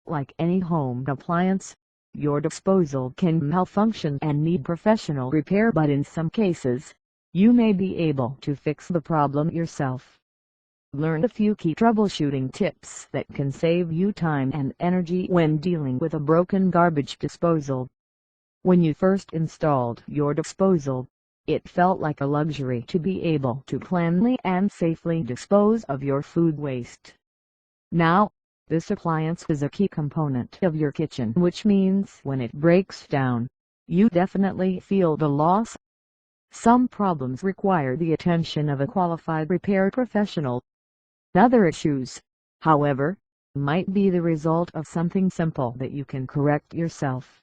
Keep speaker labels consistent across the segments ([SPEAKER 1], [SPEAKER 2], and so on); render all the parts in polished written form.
[SPEAKER 1] Like any home appliance, your disposal can malfunction and need professional repair, but in some cases, you may be able to fix the problem yourself. Learn a few key troubleshooting tips that can save you time and energy when dealing with a broken garbage disposal. When you first installed your disposal, it felt like a luxury to be able to cleanly and safely dispose of your food waste. Now, this appliance is a key component of your kitchen, which means when it breaks down, you definitely feel the loss. Some problems require the attention of a qualified repair professional. Other issues, however, might be the result of something simple that you can correct yourself.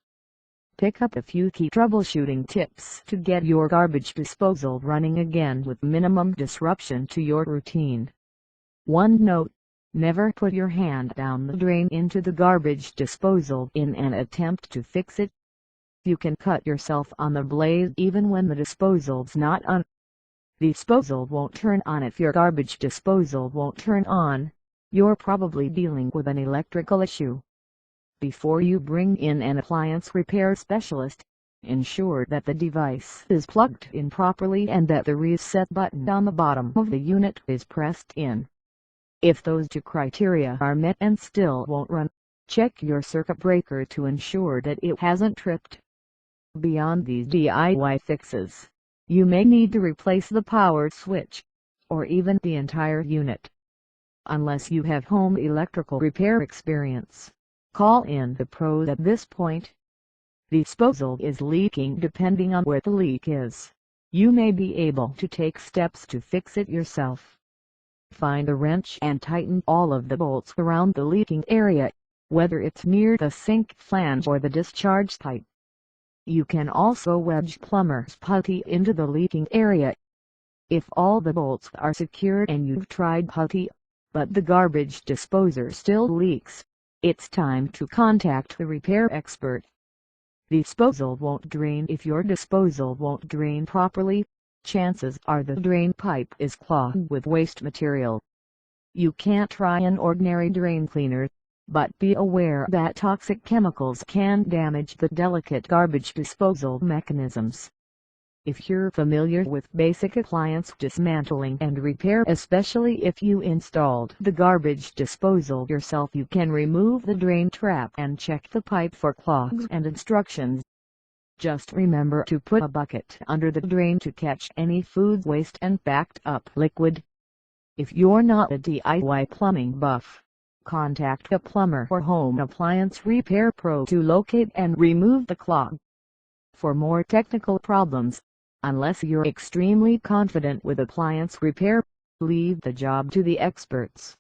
[SPEAKER 1] Pick up a few key troubleshooting tips to get your garbage disposal running again with minimum disruption to your routine. 1 note: never put your hand down the drain into the garbage disposal in an attempt to fix it. You can cut yourself on the blade even when the disposal's not on. The disposal won't turn on. If your garbage disposal won't turn on, you're probably dealing with an electrical issue. Before you bring in an appliance repair specialist, ensure that the device is plugged in properly and that the reset button on the bottom of the unit is pressed in. If those 2 criteria are met and still won't run, check your circuit breaker to ensure that it hasn't tripped. Beyond these DIY fixes, you may need to replace the power switch, or even the entire unit. Unless you have home electrical repair experience, call in the pros at this point. The disposal is leaking. Depending on where the leak is, you may be able to take steps to fix it yourself. Find a wrench and tighten all of the bolts around the leaking area, whether it's near the sink flange or the discharge pipe. You can also wedge plumber's putty into the leaking area. If all the bolts are secured and you've tried putty, but the garbage disposer still leaks, it's time to contact the repair expert. The disposal won't drain. If your disposal won't drain properly, chances are the drain pipe is clogged with waste material. You can't try an ordinary drain cleaner, but be aware that toxic chemicals can damage the delicate garbage disposal mechanisms. If you're familiar with basic appliance dismantling and repair, especially if you installed the garbage disposal yourself, you can remove the drain trap and check the pipe for clogs and instructions. Just remember to put a bucket under the drain to catch any food waste and backed up liquid. If you're not a DIY plumbing buff, contact a plumber or home appliance repair pro to locate and remove the clog. For more technical problems, unless you're extremely confident with appliance repair, leave the job to the experts.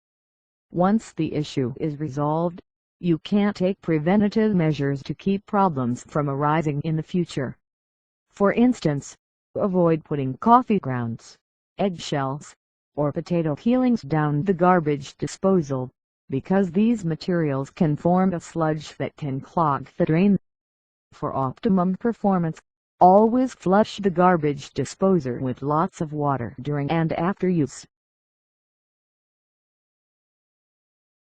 [SPEAKER 1] Once the issue is resolved, you can take preventative measures to keep problems from arising in the future. For instance, avoid putting coffee grounds, eggshells, or potato peelings down the garbage disposal, because these materials can form a sludge that can clog the drain. For optimum performance, always flush the garbage disposer with lots of water during and after use.